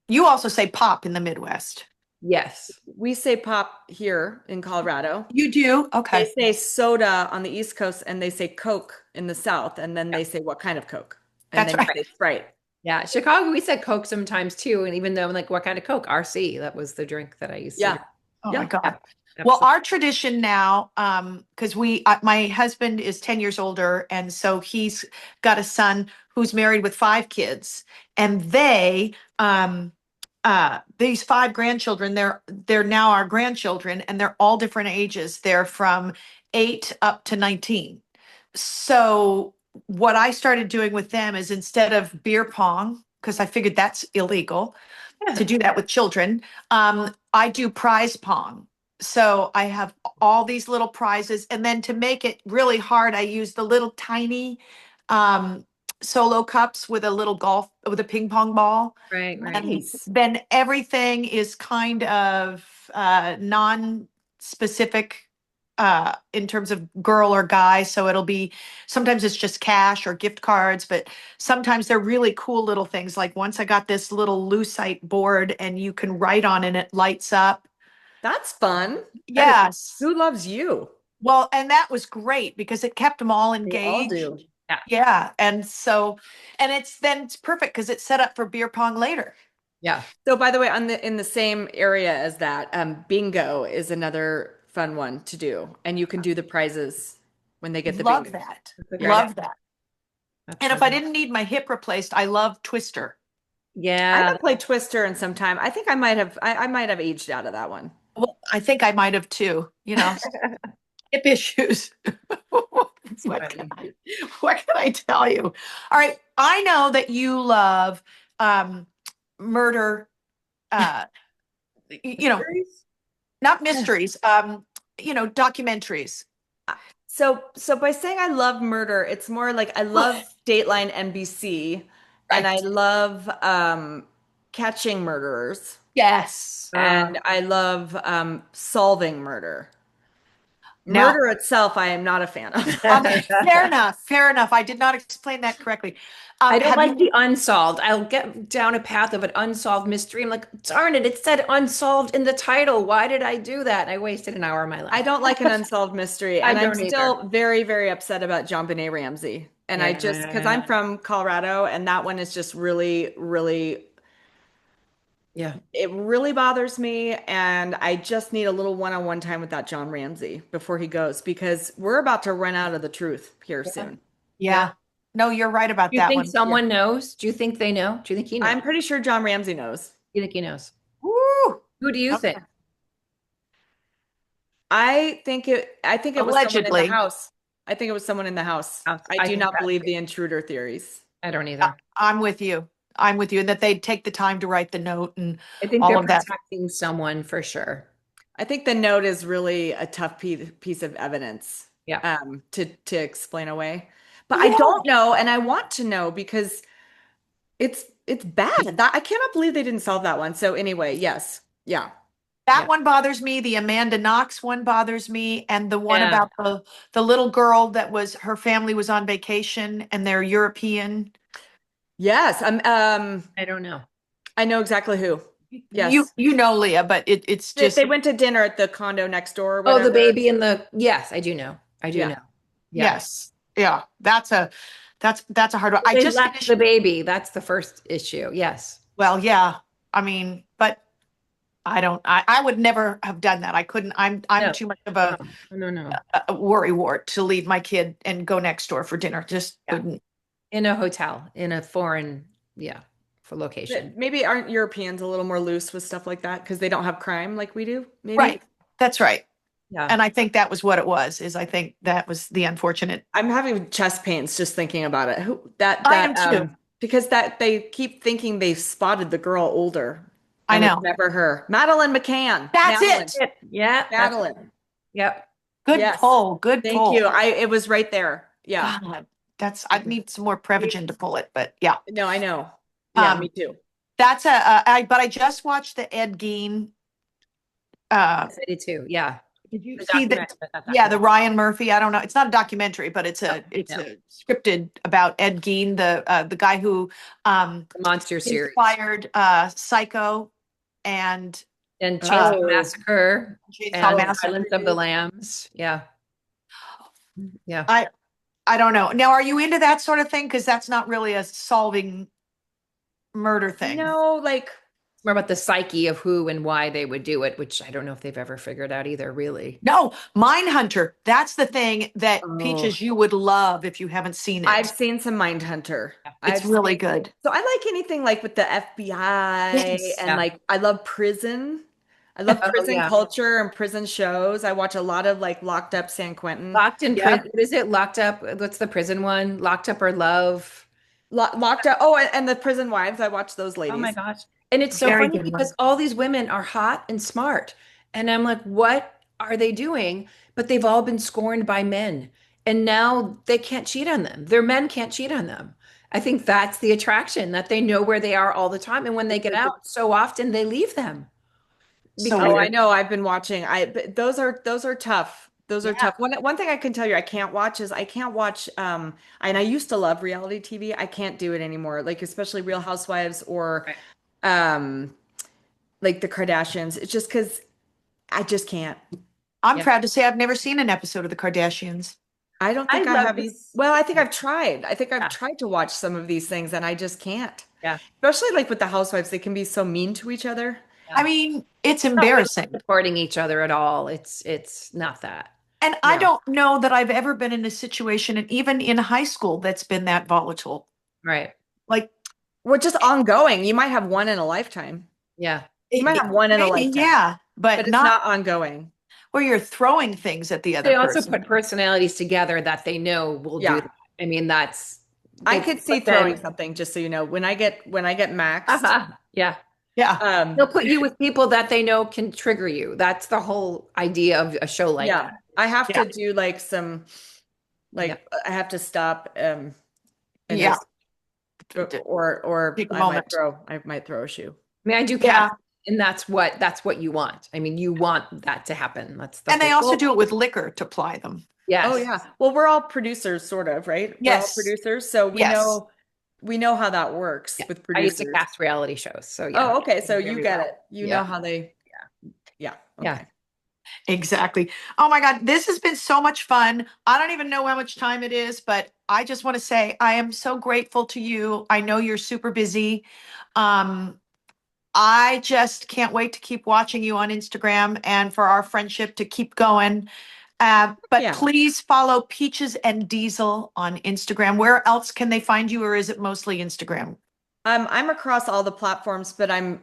You also say pop in the Midwest. Yes. We say pop here in Colorado. You do? They Okay. say soda on the East Coast and they say Coke in the South. And then Yeah. they say, what kind of Coke? And That's then you right. say Sprite. Yeah. Chicago, we said Coke sometimes too. And even though I'm like, what kind of Coke? RC. That was the drink that I used to Yeah. drink. Oh my Yeah. God. Yeah, Well, absolutely. our tradition now, because my husband is 10 years older, and so he's got a son who's married with five kids, and these five grandchildren, they're now our grandchildren, and they're all different ages. They're from 8 up to 19. So what I started doing with them is instead of beer pong, because I figured that's illegal to do that with children. I do prize pong. So I have all these little prizes. And then to make it really hard, I use the little tiny um, solo cups with a little with a ping pong ball. Right, right. And Nice. then everything is kind of non-specific in terms of girl or guy. So it'll be sometimes it's just cash or gift cards, but sometimes they're really cool little things. Like once I got this little lucite board and you can write on it and it lights up. That's fun. That is, Yes. who loves you? Well, and that was great because it kept them all They all engaged. do. Yeah. Yeah. And so, and it's perfect because it's set up for beer pong later. Yeah. So by the way, on the in the same area as that, bingo is another fun one to do. And you can do the prizes when they get the Love bingo. that. That's a great Yeah. idea. Love that. That's And so if I good. didn't need my hip replaced, I love Twister. I Yeah. haven't played Twister in some time. I think I might have aged out of that one. Well, I think I might have too, hip issues. It's What can funny. what can I tell you? All right. I know that you love um murder, uh you know, Mysteries? not mysteries, documentaries. So by saying I love murder, it's more like I love Dateline NBC and I Right. love catching murderers Yes. and I love solving murder. Now, Murder itself, I am not a fan of. fair enough. Fair enough. I did not explain that correctly. I don't Have like you the unsolved. I'll get down a path of an unsolved mystery. I'm like, darn it, it said unsolved in the title. Why did I do that? I wasted an hour of my I life. don't like an unsolved mystery, I and I'm don't either. still very, very upset about John Benet Ramsey. And I just, because I'm Yeah. from Colorado, and that one is just really, really, Yeah. it really bothers me. And I just need a little one-on-one time with that John Ramsey before he goes, because we're about to run out of the truth here Yeah. soon. Yeah. Yeah. No, you're right about Do you that think one. Yeah. someone knows? Do you think they know? Do you think he knows? I'm pretty sure John Ramsey knows. Do you think he knows? Woo! Who do you think? Okay. I think it was someone in the Allegedly. house. I think it was someone in the house. I I do think not that believe too. the intruder theories. I don't either. I'm with you. I'm with you. And that they'd take the time to write the note and I think all they're of that. protecting someone for sure. I think the note is really a tough piece of evidence Yeah. to explain away. But I Yeah. don't know, and I want to know because it's bad. I cannot believe they didn't solve that one. So anyway, yes, yeah, That yeah, one bothers me. The Amanda Knox one bothers me. And the one Yeah. about the little girl that was her family was on vacation and they're European. yes. I don't know. I know exactly who. You Yes, you know, Leah, but it's they just went to dinner at the condo next door or Oh, the whatever. baby and the, yes, I do know. I do Yeah. know. Yeah. yes. Yeah. That's a hard one. I They just left finished. the baby. That's the first issue. Yes. Well, yeah. I mean, but I would never have done that. I couldn't. I'm No, too much of no, no, no. a worry wart to leave my kid and go next door for dinner. Just Yeah. couldn't. In a hotel, in a foreign, yeah, for location. Maybe aren't Europeans a little more loose with stuff like that because they don't have crime like we do, maybe? Right. That's right. Yeah. And I think that was what it was, is I think that was the unfortunate. I'm having chest pains just thinking about it. Who I am too. because that they keep thinking they've spotted the girl older I and it's know. never her. Madeline McCann. That's Madeline. it. Yeah. That's, Madeline. yep. Good Yes. pull. Good Thank you. pull. It was right there. Yeah. God, I need some more Prevagen to pull it, but yeah. No, I know. Yeah, me Um, too. that's but I just watched the Ed Gein. Yes, I did too. Yeah. Did you The see that? documentary, but not Yeah, the documentary. Ryan Murphy. I don't know. It's not a documentary, but it's No. a scripted about Ed Gein, the guy who The monster series. inspired Psycho and And Chainsaw Oh, Massacre Chainsaw and Massacre. Silence of the Lambs. Yeah. Yeah. I don't know. Now, are you into that sort of thing? Because that's not really a solving murder thing. no, like It's more about the psyche of who and why they would do it, which I don't know if they've ever figured out either, really. No, Mindhunter. That's the thing that oh, Peaches you would love if you haven't seen I've it. seen some Mindhunter. It's really good. So I like anything like with the FBI Yes. and Yeah. like I love prison. I love Oh, prison yeah. culture and prison shows. I watch a lot of like Locked Up San Quentin. Locked in Yeah. prison. What is it? Locked up. What's the prison one? Locked up or love? Locked Up. Oh, and the Prison Wives. I watch those Oh my ladies. gosh. And it's so Very funny good one. because all these women are hot and smart. And I'm like, what are they doing? But they've all been scorned by men. And now they can't cheat on them. Their men can't cheat on them. I think that's the attraction, that they know where they are all the time. And when they get out, so often they leave them. So Oh, Because, I weird. know. I've been watching. But those are tough. Those are yeah. tough. One thing I can tell you I can't watch is I can't watch and I used to love reality TV. I can't do it anymore. Like especially Real Housewives or Right. um like the Kardashians. It's just because I just can't. I'm Yeah. proud to say I've never seen an episode of the Kardashians. I don't I think I love have. this. Well, I think I've tried. I think I've Yeah. tried to watch some of these things and I just can't. Yeah. Especially like with the housewives, they can be so mean to each other. Yeah. I mean, it's Not really embarrassing. supporting each other at all. It's not that. And I Yeah. don't know that I've ever been in a situation, and even in high school, that's been that volatile. Right. Like, Well, just ongoing. You might have one in a lifetime. Yeah. You might have one in a maybe, lifetime, yeah, but but it's not not ongoing. where you're throwing things at the other They also put person. personalities together that they know will do Yeah. that. I mean, that's I they could see put throwing the something, just so you know. When I get maxed, yeah. Yeah. They'll um, put you with people that they know can trigger you. That's the whole idea of a show like yeah, that. I have Yeah. to do like some Yeah. I have to stop and Yeah. just or Take a moment. I might throw a shoe. I mean, I do Yeah. cast, and that's what you want. I mean, you want that to happen. That's the And they whole. also Well, do it with liquor to ply them. oh Yes. yeah. Well, we're all producers, sort of, right? We're all Yes. producers, so Yes. we know how that works Yeah. with I used to producers. cast reality shows, so yeah, Oh, okay. So you very get well. it. You know Yeah. how they, yeah. Yeah. Okay. Exactly. Oh my God, this has been so much fun. I don't even know how much time it is, but I just want to say I am so grateful to you. I know you're super busy. Um, I just can't wait to keep watching you on Instagram and for our friendship to keep going. But Yeah. please follow Peaches and Diesel on Instagram. Where else can they find you, or is it mostly Instagram? I'm across all the platforms, but I'm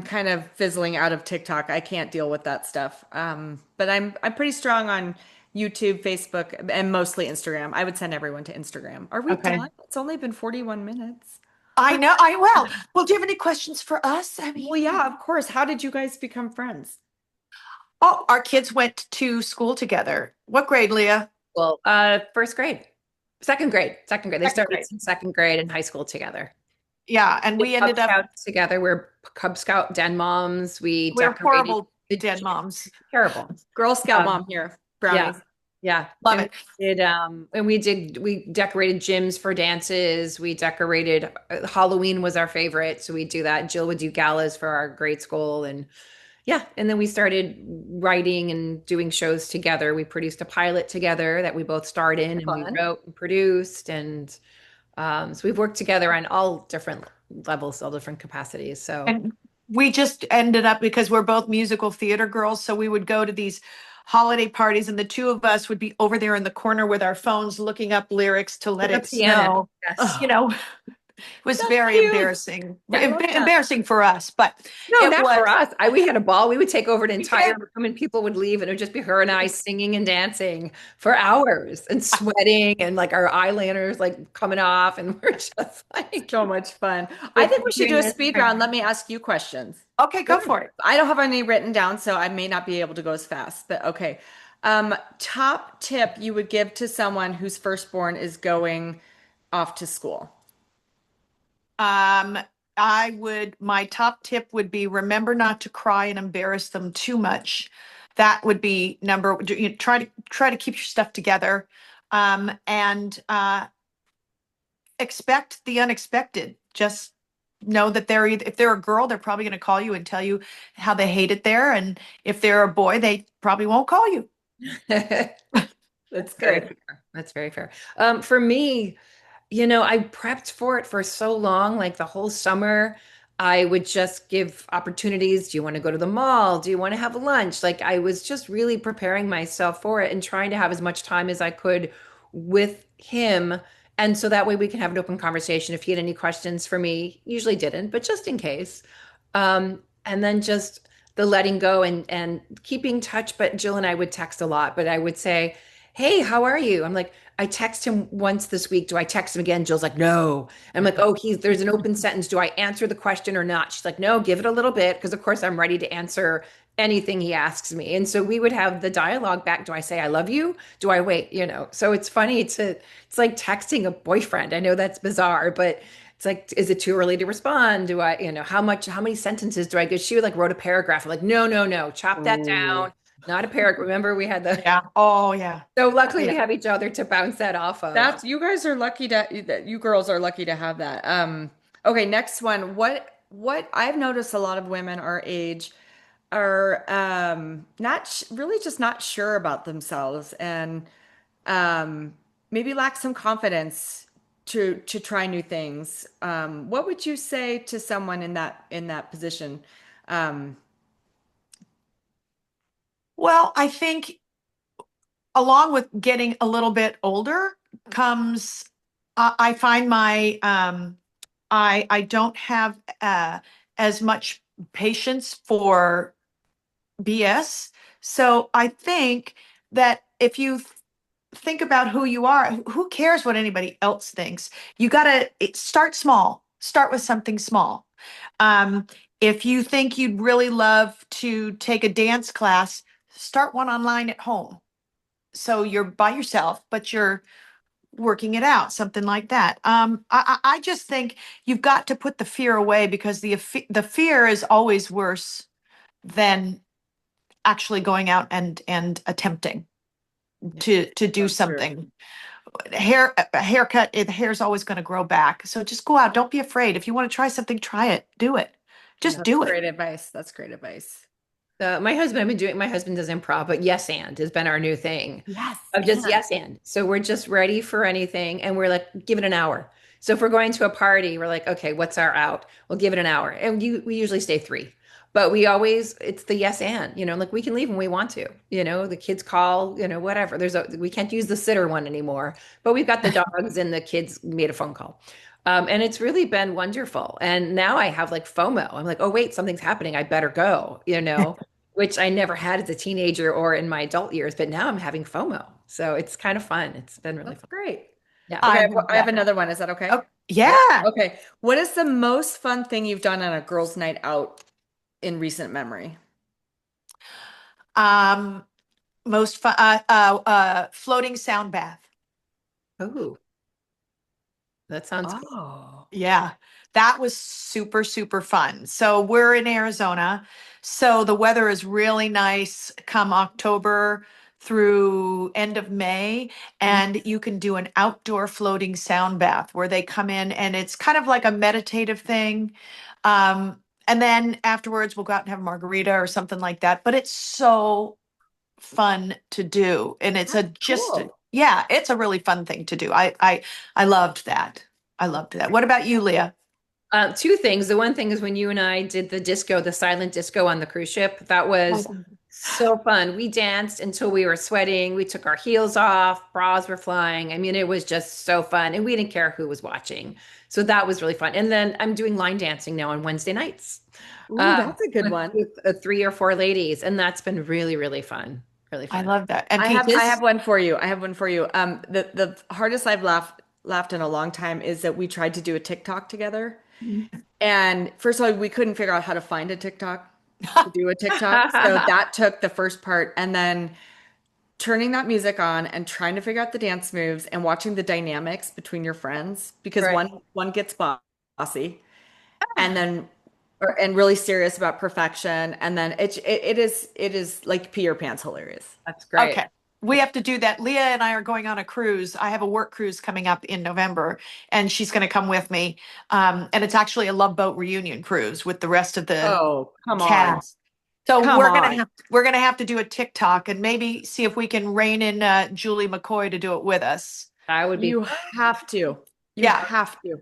kind of fizzling out of TikTok. I can't deal with that stuff. But I'm pretty strong on YouTube, Facebook, and mostly Instagram. I would send everyone to Instagram. Are we Okay. done? It's only been 41 minutes. I know. I will. Well, do you have any questions for us? I Well, mean, yeah, of course. How did you guys become friends? oh, our kids went to school together. What grade, Leah? Well, first grade, second grade. They Second started grade. in second grade in high school together. Yeah, and Did we Cub ended up, Scouts together. We're Cub Scout den moms. We we're decorated. horrible dead moms. Terrible. Girl Scout Um, mom here. yeah, Brownies. yeah. Love And it. we decorated gyms for dances. We decorated Halloween was our favorite, so we do that. Jill would do galas for our grade school, and yeah, and then we started writing and doing shows together. We produced a pilot together that we both starred in, and we Fun. wrote and produced, and so we've worked together on all different levels, all different capacities. So And we just ended up because we're both musical theater girls, so we would go to these holiday parties, and the two of us would be over there in the corner with our phones looking up lyrics to Let with a It piano, Snow. yes. You Oh, know, it was that's very cute. embarrassing. I love that. Embarrassing for us, but No, it not for was. us. We had a ball. We would take over an We entire did. room and people would leave and it would just be her and I singing and dancing for hours and sweating and like our eyeliners like coming off and we're just like So much fun. I with think we should do a Sabrina. speed round. Let me ask you questions. Okay, go Sure. for it. I don't have any written down, so I may not be able to go as fast, but okay. Top tip you would give to someone whose firstborn is going off to school. Um, my top tip would be remember not to cry and embarrass them too much. That would be try to keep your stuff together. And expect the unexpected. Just know that if they're a girl, they're probably going to call you and tell you how they hate it there. And if they're a boy, they probably won't call you. That's Very good. fair. That's very fair. For me, I prepped for it for so long, like the whole summer. I would just give opportunities. Do you want to go to the mall? Do you want to have lunch? Like I was just really preparing myself for it and trying to have as much time as I could with him. And so that way we can have an open conversation. If he had any questions for me, usually didn't, but just in case. And then just the letting go and keeping touch. But Jill and I would text a lot, but I would say, "Hey, how are you?" I'm like, I text him once this week. Do I text him again? Jill's like, no. I'm like, oh, there's an open sentence. Do I answer the question or not? She's like, no, give it a little bit. Because of course I'm ready to answer anything he asks me. And so we would have the dialogue back. Do I say I love you? Do I wait? So it's funny it's like texting a boyfriend. I know that's bizarre, but it's like, is it too early to respond? Do I, how many sentences do I give? She would like wrote a paragraph. I'm like, no, no, no, chop that Ooh. down. Not a paragraph. Remember we had the Yeah. Oh, yeah. so Oh, luckily we yeah. have each other to bounce that off of. That's you guys are lucky that you girls are lucky to have that. Okay, next one. What I've noticed a lot of women our age are not really just not sure about themselves and um maybe lack some confidence. to try new things. What would you say to someone in that position? Um, Well, I think along with getting a little bit older comes, I find I don't have as much patience for BS. So I think that if you think about who you are, who cares what anybody else thinks? You got to start small, start with something small. Um, if you think you'd really love to take a dance class, start one online at home. So you're by yourself, but you're working it out, something like that. I just think you've got to put the fear away because the fear is always worse than actually going out and attempting to do so true. something. A haircut, the hair's always going to grow back. So just go out. Don't be afraid. If you want to try something, try it. Do it. Just That's do it. great advice. That's great advice. My husband does improv, but yes and has been our new thing Yes, of just and yes and. So we're just ready for anything and we're like, give it an hour. So if we're going to a party, we're like, okay, what's our out? We'll give it an hour. And we usually stay 3. But it's the yes and, like we can leave when we want to, the kids call, whatever. We can't use the sitter one anymore, but we've got the dogs and the kids made a phone call. And it's really been wonderful. And now I have like FOMO. I'm like, oh, wait, something's happening. I better go, which I never had as a teenager or in my adult years, but now I'm having FOMO. So it's kind of fun. It's been really that's fun. great. Yeah. Okay, I love I have that. another one. Is that okay? Oh, yeah. Okay. What is the most fun thing you've done on a girls' night out in recent memory? Um, most fun, floating sound bath. Oh, that sounds cool. Oh. Yeah, that was super, super fun. So we're in Arizona. So the weather is really nice come October through end of May. And you can do an outdoor floating sound bath where they come in and it's kind of like a meditative thing. And then afterwards, we'll go out and have a margarita or something like that. But it's so fun to do. And it's That's cool. yeah, it's a really fun thing to do. I loved that. I loved that. What about you, Leah? 2 things. The one thing is when you and I did the silent disco on the cruise ship. That was so fun. We danced until we were sweating. We took our heels off, bras were flying. I mean, it was just so fun. And we didn't care who was watching. So that was really fun. And then I'm doing line dancing now on Wednesday nights Ooh, that's a good one. with 3 or 4 ladies. And that's been really, really fun. Really I fun. love that. And I Peaches? have one for you. I have one for you. The hardest I've laughed in a long time is that we tried to do a TikTok together. And first of all, we couldn't figure out how to find a TikTok to do a TikTok. So that took the first part. And then turning that music on and trying to figure out the dance moves and watching the dynamics between your friends because Right. one gets bossy and then and really serious about perfection. And then it is like pee your pants hilarious. That's great. Okay. We have to do that. Leah and I are going on a cruise. I have a work cruise coming up in November, and she's going to come with me. And it's actually a Love Boat reunion cruise with the rest of the Oh, come on. cast. So Come on. we're gonna have to do a TikTok and maybe see if we can rein in Julie McCoy to do it with us. That would be You fun. have to. You Yeah. have to.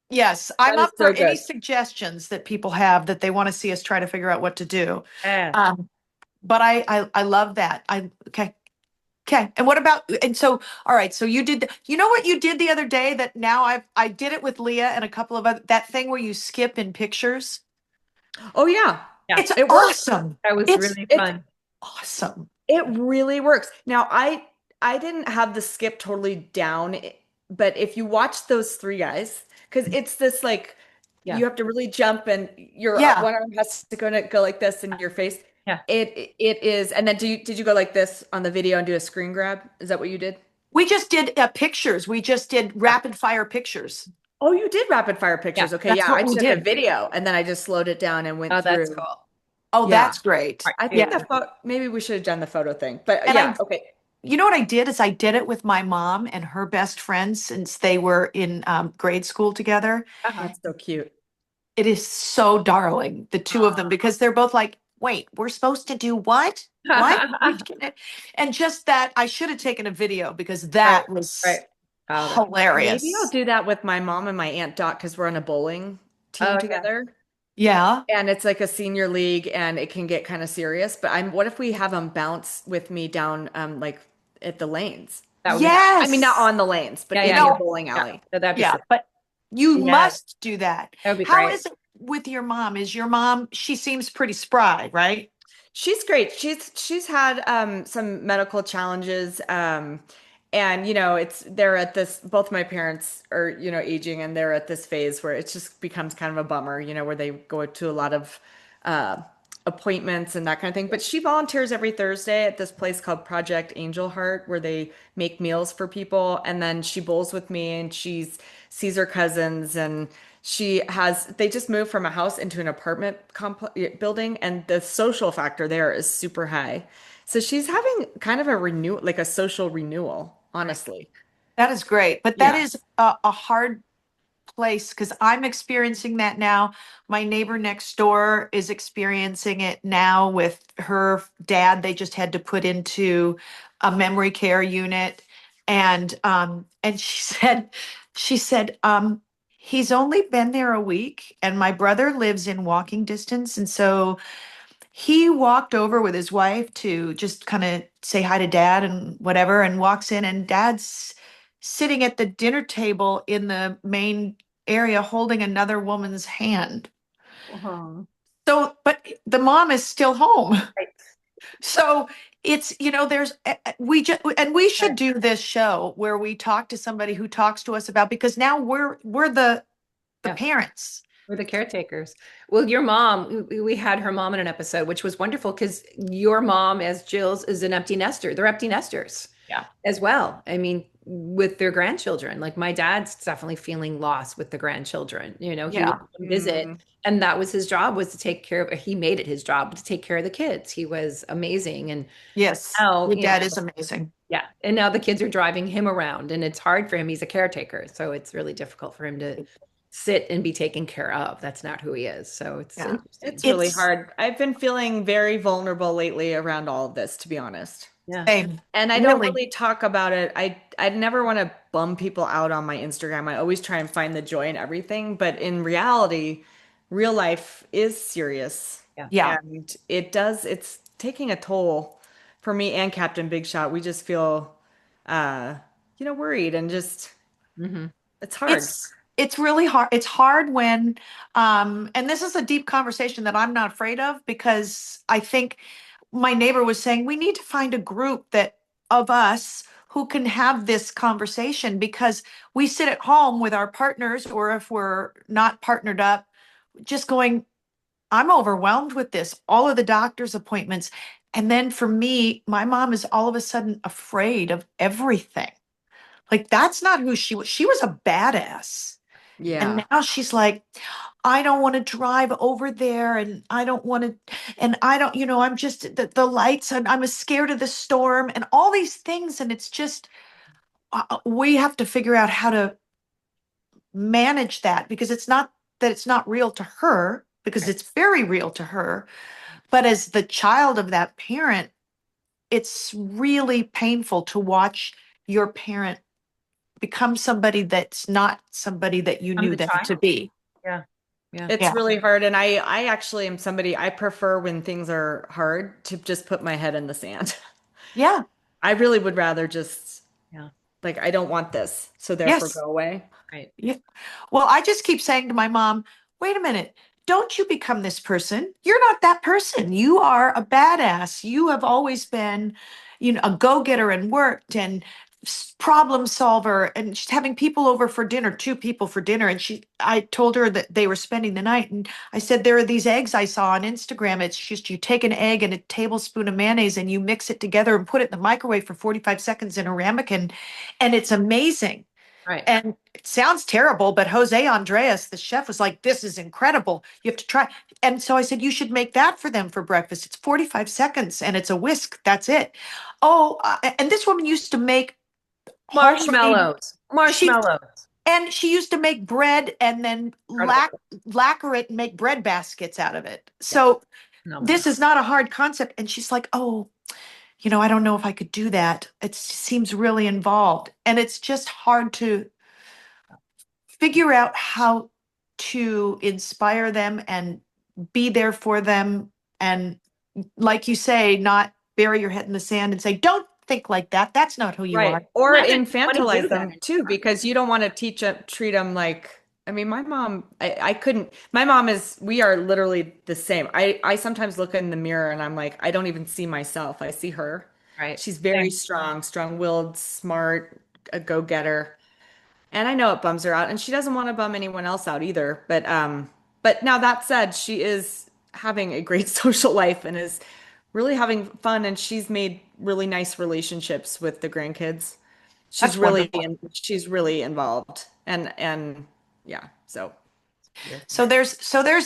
Yes, I'm That is up for so any good. suggestions that people have that they want to see us try to figure out what to do. Yes. But I love that. Okay. Okay. And what about and so all right, so you know what you did the other day that now I did it with Leah and a couple of other that thing where you skip in pictures. Oh yeah. Yeah. It's It works. awesome. That was It's really It fun. awesome. it really works. Now I didn't have the skip totally down, but if you watch those 3 guys, because it's this like Yeah. you have to really jump and your Yeah. one arm has to go like this in your face. Yeah. It is, and then did you go like this on the video and do a screen grab? Is that what you did? We just did pictures. We just did Yeah. rapid fire pictures. Oh, you did rapid fire Yeah. pictures. Okay, That's yeah, what I we took a did. video and then I just slowed it down and went Oh, that's through. cool. Oh, Yeah. that's great. Part I think Yeah. two. maybe we should have done the photo thing. But And yeah, okay. you know what I did is I did it with my mom and her best friend since they were in grade school together. Uh-huh. That's so cute. It is so darling, the two of them, because they're both like, wait, we're supposed to do what? What? And just that, I should have taken a video because Right. that was Right. Oh, that's Maybe I'll Hilarious. do that with my mom and my aunt Dot because we're on a bowling team oh yeah. together. Yeah. And it's like a senior league and it can get kind of serious. But what if we have them bounce with me down like at the lanes? That would be fun. I mean, not Yes. on the lanes, but Yeah, in yeah, the yeah. No, bowling Yeah. alley. So that'd be yeah, super. but you Yeah, must do that. that would be How great. is it with your mom? Is your mom, she seems pretty spry, right? She's great. She's had some medical challenges, and it's they're at this. Both my parents are aging, and they're at this phase where it just becomes kind of a bummer, where they go to a lot of uh, appointments and that kind of thing. But she volunteers every Thursday at this place called Project Angel Heart, where they make meals for people, and then she bowls with me, and she's sees her cousins and they just moved from a house into an apartment building, and the social factor there is super high. So she's having kind of a like a social renewal, Right. honestly. That is great. But that Yeah. is a hard place because I'm experiencing that now. My neighbor next door is experiencing it now with her dad. They just had to put into a memory care unit. And she said, he's only been there a week, and my brother lives in walking distance. And so he walked over with his wife to just kind of say hi to dad and whatever, and walks in, and dad's sitting at the dinner table in the main area holding another woman's hand. Uh-huh. So, but the mom is still home. Right. So there's we just and we should Right. do this show where we talk to somebody who talks to us about, because now we're the Yeah. parents. We're the caretakers. Well, your mom, we had her mom in an episode, which was wonderful because your mom, as Jill's, is an empty nester. They're empty nesters Yeah. as well. I mean, with their grandchildren. Like my dad's definitely feeling lost with the grandchildren. He would Yeah. come visit, Mm, and that was his job, was to take care of, he made it his job to take care of the kids. He was amazing. And Yes. now, Your dad is amazing. yeah. And now the kids are driving him around, and it's hard for him. He's a caretaker. So it's really difficult for him to sit and be taken care of. That's not who he is. So it's Yeah. interesting. it's really It's hard. I've been feeling very vulnerable lately around all of this, to be honest. Yeah. same. And I don't Really. really talk about it. I never want to bum people out on my Instagram. I always try and find the joy in everything, but in reality, real life is serious. Yeah. Yeah. And it's taking a toll for me and Captain Big Shot. We just feel uh, worried and just Hmm. it's hard. It's really hard. It's hard when and this is a deep conversation that I'm not afraid of, because I think my neighbor was saying we need to find a group that of us who can have this conversation, because we sit at home with our partners, or if we're not partnered up, just going, I'm overwhelmed with this, all of the doctor's appointments. And then for me, my mom is all of a sudden afraid of everything. Like, that's not who she was. She was a badass. And Yeah. now she's like, I don't want to drive over there, and I don't want to, and I don't, I'm just the lights, and I'm scared of the storm and all these things. And it's just, we have to figure out how to manage that, because it's not that it's not real to her, because Right. it's very real to her. But as the child of that parent, it's really painful to watch your parent become somebody that's not somebody that you I'm knew the them child. to be. Yeah. Yeah. It's Yeah. really hard. And I actually am somebody I prefer when things are hard to just put my head in the sand. Yeah. I really would rather just Yeah. like I don't want this, so therefore Yes. go away. Right. Yeah. Well, I just keep saying to my mom, wait a minute, don't you become this person. You're not that person. You are a badass. You have always been, a go-getter, and worked, and problem solver, and she's having people over for dinner, two people for dinner. And I told her that they were spending the night. And I said, there are these eggs I saw on Instagram. It's just, you take an egg and a tablespoon of mayonnaise and you mix it together and put it in the microwave for 45 seconds in a ramekin. And it's amazing. Right. And it sounds terrible, but Jose Andres, the chef, was like, this is incredible. You have to try. And so I said, you should make that for them for breakfast. It's 45 seconds and it's a whisk. That's it. Oh, and this woman used to make homemade, Marshmallows. she, Marshmallows. and she used to make bread and then Incredible. lacquer it and make bread baskets out of it. Yeah. So Phenomenal. this is not a hard concept. And she's like, oh, I don't know if I could do that. It seems really involved. And it's just hard to figure out how to inspire them and be there for them. And like you say, not bury your head in the sand and say, don't think like that. That's not who you Right. are. Or Not that you want to do infantilize them that. too, because you don't want to treat them like, I mean, my mom, I couldn't, my mom is, we are literally the same. I sometimes look in the mirror and I'm like, I don't even see myself. I see her. Right. She's very Same. strong, strong-willed, smart, a go-getter. And I know it bums her out, and she doesn't want to bum anyone else out either. But now that said, she is having a great social life and is really having fun, and she's made really nice relationships with the grandkids. That's wonderful. She's really involved, and yeah, so So there's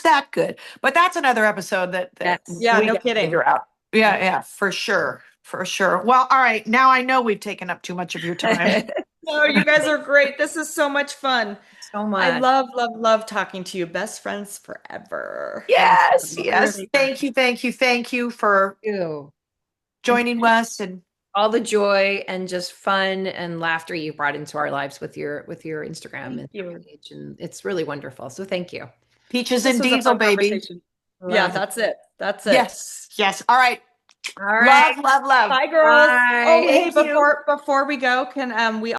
that good. But that's another episode that Yes. yeah, we no got to kidding. figure out. Yeah, Yeah. yeah, for sure. For sure. Well, all right. Now I know we've taken up too much of your time. No, you guys are great. This is so much fun. So I much. love, love, love talking to you. Best friends forever. Yes. Yes, yes. Really fun. Thank you, thank you, thank you for You. And joining us. And all the joy and just fun and laughter you brought into our lives with your Instagram Thank and your you. page. And it's really wonderful. So thank you. Peaches This and was a Diesel, fun baby. conversation. Yeah, Love it. that's it. That's it. Yes, yes. All right. All right. Love, love, love. Bye, girls. Oh, Bye. hey, Thank you. before we go, can we